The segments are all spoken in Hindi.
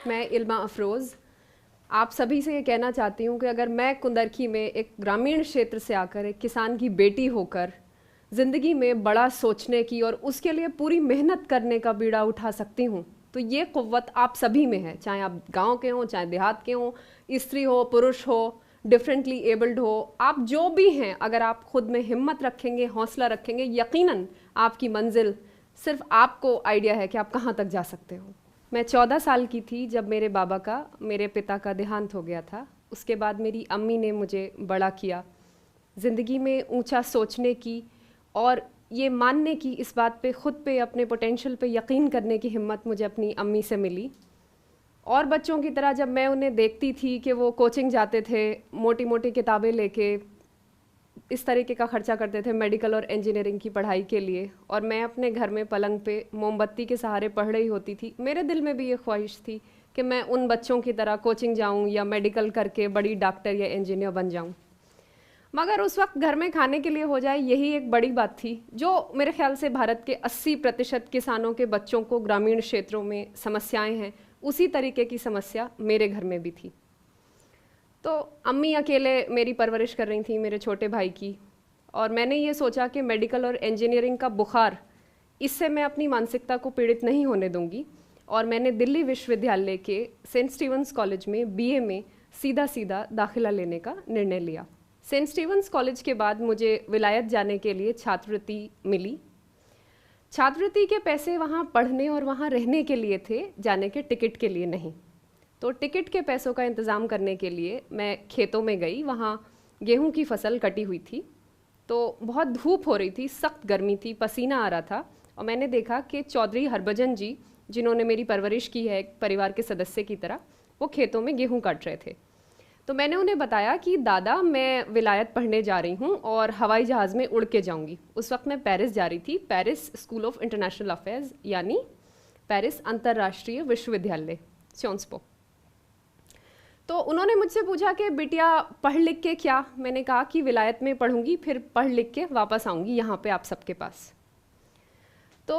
मैं इल्मा अफरोज़ आप सभी से ये कहना चाहती हूँ कि अगर मैं कुंदरखी में एक ग्रामीण क्षेत्र से आकर एक किसान की बेटी होकर ज़िंदगी में बड़ा सोचने की और उसके लिए पूरी मेहनत करने का बीड़ा उठा सकती हूँ, तो ये क़ुव्वत आप सभी में है, चाहे आप गांव के हों, चाहे देहात के हों, स्त्री हो, पुरुष हो, डिफरेंटली एबल्ड हो, आप जो भी हैं, अगर आप खुद में हिम्मत रखेंगे, हौसला रखेंगे, यकीनन आपकी मंजिल सिर्फ आपको आइडिया है कि आप कहाँ तक जा सकते हो। मैं 14 साल की थी जब मेरे पिता का देहांत हो गया था। उसके बाद मेरी अम्मी ने मुझे बड़ा किया, ज़िंदगी में ऊंचा सोचने की और ये मानने की, इस बात पे खुद पे, अपने पोटेंशियल पे यकीन करने की हिम्मत मुझे अपनी अम्मी से मिली। और बच्चों की तरह जब मैं उन्हें देखती थी कि वो कोचिंग जाते थे, मोटी मोटी किताबें लेके इस तरीके का खर्चा करते थे मेडिकल और इंजीनियरिंग की पढ़ाई के लिए, और मैं अपने घर में पलंग पे मोमबत्ती के सहारे पढ़ रही होती थी, मेरे दिल में भी ये ख्वाहिश थी कि मैं उन बच्चों की तरह कोचिंग जाऊं या मेडिकल करके बड़ी डॉक्टर या इंजीनियर बन जाऊं। मगर उस वक्त घर में खाने के लिए हो जाए, यही एक बड़ी बात थी जो मेरे ख्याल से भारत के 80% किसानों के बच्चों को ग्रामीण क्षेत्रों में समस्याएं हैं, उसी तरीके की समस्या मेरे घर में भी थी। तो अम्मी अकेले मेरी परवरिश कर रही थी मेरे छोटे भाई की, और मैंने ये सोचा कि मेडिकल और इंजीनियरिंग का बुखार, इससे मैं अपनी मानसिकता को पीड़ित नहीं होने दूंगी, और मैंने दिल्ली विश्वविद्यालय के सेंट स्टीवंस कॉलेज में बीए में सीधा सीधा दाखिला लेने का निर्णय लिया। सेंट स्टीवंस कॉलेज के बाद मुझे विलायत जाने के लिए छात्रवृत्ति मिली। छात्रवृत्ति के पैसे वहाँ पढ़ने और वहाँ रहने के लिए थे, जाने के टिकट के लिए नहीं। तो टिकट के पैसों का इंतज़ाम करने के लिए मैं खेतों में गई। वहाँ गेहूं की फसल कटी हुई थी, तो बहुत धूप हो रही थी, सख्त गर्मी थी, पसीना आ रहा था, और मैंने देखा कि चौधरी हरभजन जी, जिन्होंने मेरी परवरिश की है एक परिवार के सदस्य की तरह, वो खेतों में गेहूं काट रहे थे। तो मैंने उन्हें बताया कि दादा, मैं विलायत पढ़ने जा रही हूँ और हवाई जहाज़ में उड़ के जाऊँगी। उस वक्त मैं पेरिस जा रही थी, Paris school of international affairs, यानी पेरिस अंतर्राष्ट्रीय विश्वविद्यालय, सियोंस पो। तो उन्होंने मुझसे पूछा कि बिटिया पढ़ लिख के क्या? मैंने कहा कि विलायत में पढ़ूंगी, फिर पढ़ लिख के वापस आऊँगी यहाँ पे आप सबके पास। तो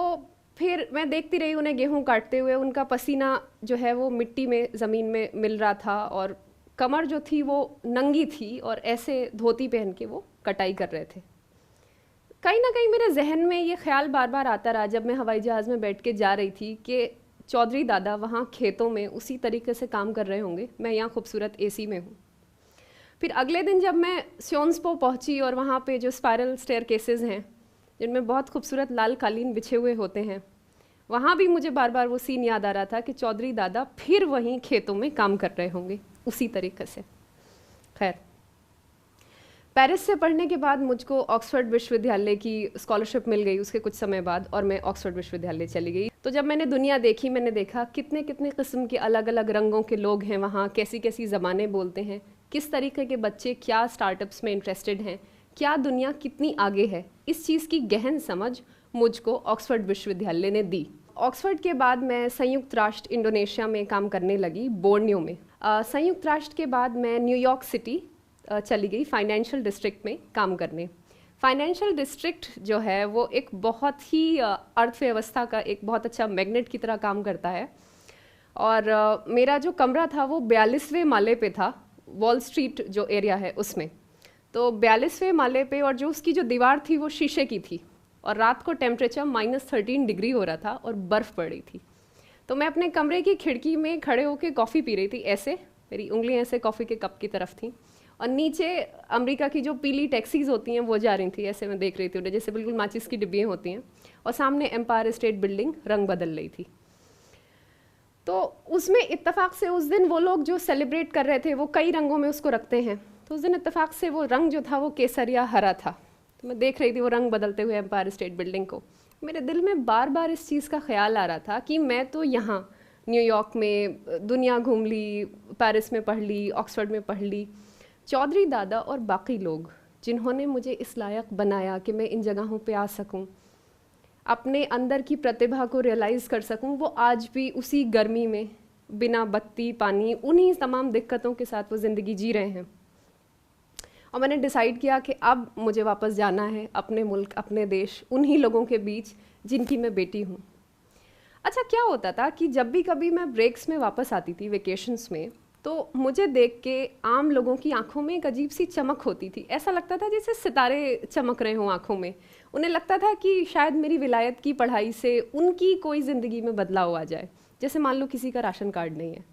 फिर मैं देखती रही उन्हें गेहूं काटते हुए, उनका पसीना जो है वो मिट्टी में, ज़मीन में मिल रहा था, और कमर जो थी वो नंगी थी, और ऐसे धोती पहन के वो कटाई कर रहे थे। कहीं ना कहीं मेरे जहन में ये ख्याल बार बार आता रहा जब मैं हवाई जहाज़ में बैठ के जा रही थी कि चौधरी दादा वहाँ खेतों में उसी तरीके से काम कर रहे होंगे, मैं यहाँ खूबसूरत एसी में हूँ। फिर अगले दिन जब मैं सियोंस पो पहुँची और वहाँ पे जो स्पायरल स्टेयरकेसेस हैं जिनमें बहुत खूबसूरत लाल कालीन बिछे हुए होते हैं, वहाँ भी मुझे बार बार वो सीन याद आ रहा था कि चौधरी दादा फिर वहीं खेतों में काम कर रहे होंगे उसी तरीके से। खैर, पेरिस से पढ़ने के बाद मुझको ऑक्सफोर्ड विश्वविद्यालय की स्कॉलरशिप मिल गई उसके कुछ समय बाद, और मैं ऑक्सफोर्ड विश्वविद्यालय चली गई। तो जब मैंने दुनिया देखी, मैंने देखा कितने कितने किस्म के अलग अलग रंगों के लोग हैं वहाँ, कैसी कैसी ज़बानें बोलते हैं, किस तरीके के बच्चे क्या स्टार्टअप्स में इंटरेस्टेड हैं, क्या दुनिया कितनी आगे है। इस चीज़ की गहन समझ मुझको ऑक्सफोर्ड विश्वविद्यालय ने दी। ऑक्सफोर्ड के बाद मैं संयुक्त राष्ट्र इंडोनेशिया में काम करने लगी, बोर्नियो में। संयुक्त राष्ट्र के बाद मैं न्यूयॉर्क सिटी चली गई फाइनेंशियल डिस्ट्रिक्ट में काम करने। फाइनेंशियल डिस्ट्रिक्ट जो है वो एक बहुत ही अर्थव्यवस्था का एक बहुत अच्छा मैग्नेट की तरह काम करता है, और मेरा जो कमरा था वो 42वें माले पे था, वॉल स्ट्रीट जो एरिया है उसमें। तो 42वें माले पे, और जो उसकी जो दीवार थी वो शीशे की थी, और रात को टेम्परेचर -13 डिग्री हो रहा था और बर्फ़ पड़ रही थी। तो मैं अपने कमरे की खिड़की में खड़े होकर कॉफ़ी पी रही थी, ऐसे मेरी उंगलियां ऐसे कॉफ़ी के कप की तरफ थी, और नीचे अमेरिका की जो पीली टैक्सीज होती हैं वो जा रही थी, ऐसे मैं देख रही थी उन्हें, जैसे बिल्कुल माचिस की डिब्बियाँ होती हैं, और सामने एम्पायर स्टेट बिल्डिंग रंग बदल रही थी। तो उसमें इत्तेफाक से उस दिन वो लोग जो सेलिब्रेट कर रहे थे वो कई रंगों में उसको रखते हैं, तो उस दिन इत्तेफाक से वो रंग जो था वो केसरिया हरा था। तो मैं देख रही थी वो रंग बदलते हुए एम्पायर स्टेट बिल्डिंग को। मेरे दिल में बार बार इस चीज़ का ख्याल आ रहा था कि मैं तो यहाँ न्यूयॉर्क में दुनिया घूम ली, पेरिस में पढ़ ली, ऑक्सफोर्ड में पढ़ ली, चौधरी दादा और बाकी लोग जिन्होंने मुझे इस लायक बनाया कि मैं इन जगहों पे आ सकूं, अपने अंदर की प्रतिभा को रियलाइज़ कर सकूं, वो आज भी उसी गर्मी में बिना बत्ती पानी उन्हीं तमाम दिक्कतों के साथ वो ज़िंदगी जी रहे हैं। और मैंने डिसाइड किया कि अब मुझे वापस जाना है अपने मुल्क, अपने देश, उन्हीं लोगों के बीच जिनकी मैं बेटी हूँ। अच्छा, क्या होता था कि जब भी कभी मैं ब्रेक्स में वापस आती थी वेकेशंस में, तो मुझे देख के आम लोगों की आंखों में एक अजीब सी चमक होती थी। ऐसा लगता था जैसे सितारे चमक रहे हों आंखों में। उन्हें लगता था कि शायद मेरी विलायत की पढ़ाई से उनकी कोई ज़िंदगी में बदलाव आ जाए। जैसे मान लो किसी का राशन कार्ड नहीं है,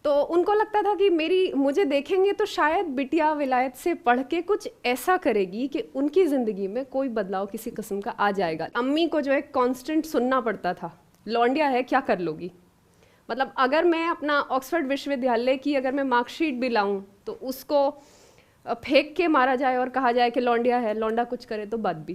तो उनको लगता था कि मुझे देखेंगे तो शायद बिटिया विलायत से पढ़ के कुछ ऐसा करेगी कि उनकी ज़िंदगी में कोई बदलाव किसी किस्म का आ जाएगा। अम्मी को जो है कांस्टेंट सुनना पड़ता था, लौंडिया है क्या कर लोगी। मतलब अगर मैं अपना ऑक्सफोर्ड विश्वविद्यालय की अगर मैं मार्कशीट भी लाऊं तो उसको फेंक के मारा जाए और कहा जाए कि लौंडिया है, लौंडा कुछ करे तो बात भी।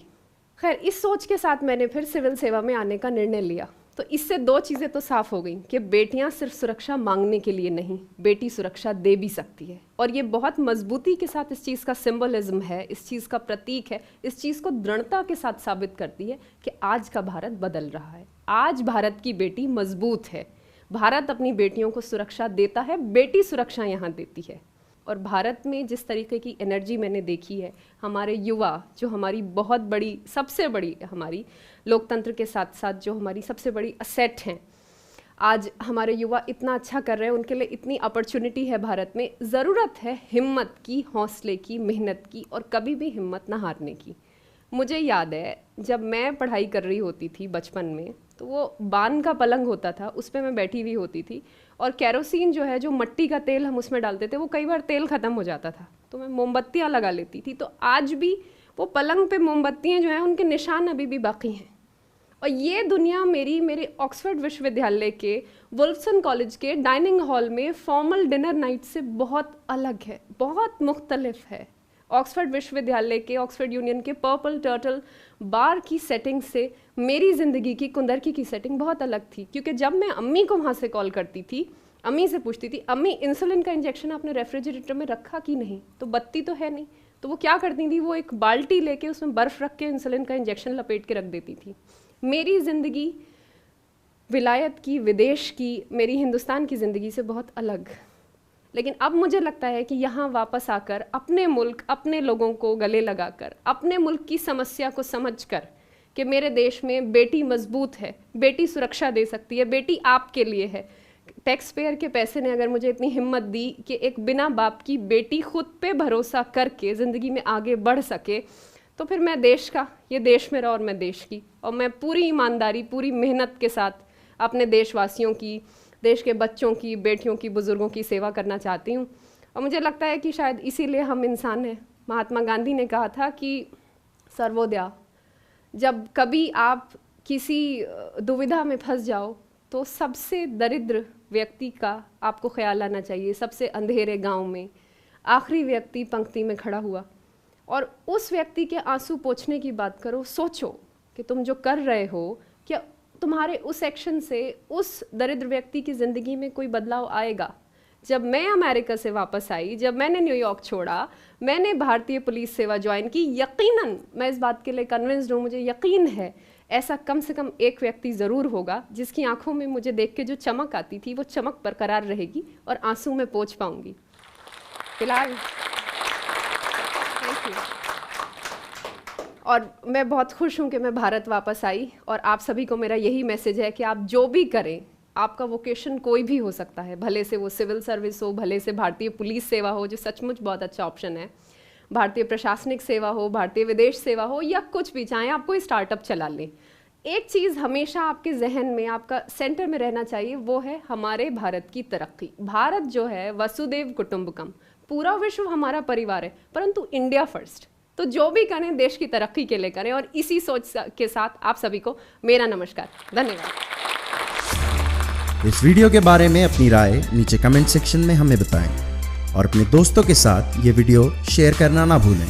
खैर, इस सोच के साथ मैंने फिर सिविल सेवा में आने का निर्णय लिया। तो इससे दो चीज़ें तो साफ हो गई कि बेटियां सिर्फ सुरक्षा मांगने के लिए नहीं, बेटी सुरक्षा दे भी सकती है। और ये बहुत मजबूती के साथ इस चीज़ का सिंबलिज्म है, इस चीज़ का प्रतीक है, इस चीज़ को दृढ़ता के साथ साबित करती है कि आज का भारत बदल रहा है। आज भारत की बेटी मजबूत है, भारत अपनी बेटियों को सुरक्षा देता है, बेटी सुरक्षा यहाँ देती है। और भारत में जिस तरीके की एनर्जी मैंने देखी है, हमारे युवा जो हमारी बहुत बड़ी, सबसे बड़ी हमारी लोकतंत्र के साथ साथ जो हमारी सबसे बड़ी असेट हैं, आज हमारे युवा इतना अच्छा कर रहे हैं, उनके लिए इतनी अपॉर्चुनिटी है भारत में। ज़रूरत है हिम्मत की, हौसले की, मेहनत की और कभी भी हिम्मत ना हारने की। मुझे याद है जब मैं पढ़ाई कर रही होती थी बचपन में, तो वो बान का पलंग होता था, उस पर मैं बैठी हुई होती थी और कैरोसिन जो है, जो मट्टी का तेल हम उसमें डालते थे, वो कई बार तेल ख़त्म हो जाता था तो मैं मोमबत्तियाँ लगा लेती थी। तो आज भी वो पलंग पे मोमबत्तियाँ जो हैं उनके निशान अभी भी बाकी हैं। और ये दुनिया मेरे ऑक्सफोर्ड विश्वविद्यालय के वुल्फसन कॉलेज के डाइनिंग हॉल में फॉर्मल डिनर नाइट से बहुत अलग है, बहुत मुख्तलिफ है। ऑक्सफोर्ड विश्वविद्यालय के, ऑक्सफोर्ड यूनियन के पर्पल टर्टल बार की सेटिंग से मेरी ज़िंदगी की कुंदरकी की सेटिंग बहुत अलग थी। क्योंकि जब मैं अम्मी को वहाँ से कॉल करती थी, अम्मी से पूछती थी, अम्मी इंसुलिन का इंजेक्शन आपने रेफ्रिजरेटर में रखा कि नहीं, तो बत्ती तो है नहीं, तो वो क्या करती थी, वो एक बाल्टी लेके उसमें बर्फ़ रख के इंसुलिन का इंजेक्शन लपेट के रख देती थी। मेरी ज़िंदगी विलायत की, विदेश की, मेरी हिंदुस्तान की ज़िंदगी से बहुत अलग। लेकिन अब मुझे लगता है कि यहाँ वापस आकर अपने मुल्क, अपने लोगों को गले लगाकर, अपने मुल्क की समस्या को समझकर कि मेरे देश में बेटी मजबूत है, बेटी सुरक्षा दे सकती है, बेटी आपके लिए है। टैक्स पेयर के पैसे ने अगर मुझे इतनी हिम्मत दी कि एक बिना बाप की बेटी खुद पे भरोसा करके ज़िंदगी में आगे बढ़ सके, तो फिर मैं देश का, ये देश मेरा और मैं देश की, और मैं पूरी ईमानदारी, पूरी मेहनत के साथ अपने देशवासियों की, देश के बच्चों की, बेटियों की, बुज़ुर्गों की सेवा करना चाहती हूँ। और मुझे लगता है कि शायद इसीलिए हम इंसान हैं। महात्मा गांधी ने कहा था कि सर्वोदया, जब कभी आप किसी दुविधा में फंस जाओ तो सबसे दरिद्र व्यक्ति का आपको ख्याल आना चाहिए। सबसे अंधेरे गांव में आखिरी व्यक्ति पंक्ति में खड़ा हुआ और उस व्यक्ति के आंसू पोंछने की बात करो। सोचो कि तुम जो कर रहे हो, क्या तुम्हारे उस एक्शन से उस दरिद्र व्यक्ति की ज़िंदगी में कोई बदलाव आएगा। जब मैं अमेरिका से वापस आई, जब मैंने न्यूयॉर्क छोड़ा, मैंने भारतीय पुलिस सेवा ज्वाइन की, यकीनन मैं इस बात के लिए कन्विंस्ड हूँ, मुझे यकीन है ऐसा कम से कम एक व्यक्ति ज़रूर होगा जिसकी आंखों में मुझे देख के जो चमक आती थी वो चमक बरकरार रहेगी और आंसू में पोंछ पाऊंगी। फिलहाल थैंक यू। और मैं बहुत खुश हूँ कि मैं भारत वापस आई और आप सभी को मेरा यही मैसेज है कि आप जो भी करें, आपका वोकेशन कोई भी हो सकता है, भले से वो सिविल सर्विस हो, भले से भारतीय पुलिस सेवा हो जो सचमुच बहुत अच्छा ऑप्शन है, भारतीय प्रशासनिक सेवा हो, भारतीय विदेश सेवा हो, या कुछ भी, चाहे आप कोई स्टार्टअप चला लें। एक चीज़ हमेशा आपके जहन में, आपका सेंटर में रहना चाहिए, वो है हमारे भारत की तरक्की। भारत जो है वसुदेव कुटुंबकम, पूरा विश्व हमारा परिवार है, परंतु इंडिया फर्स्ट। तो जो भी करें देश की तरक्की के लिए करें। और इसी सोच के साथ आप सभी को मेरा नमस्कार, धन्यवाद। इस वीडियो के बारे में अपनी राय नीचे कमेंट सेक्शन में हमें बताएं और अपने दोस्तों के साथ ये वीडियो शेयर करना ना भूलें।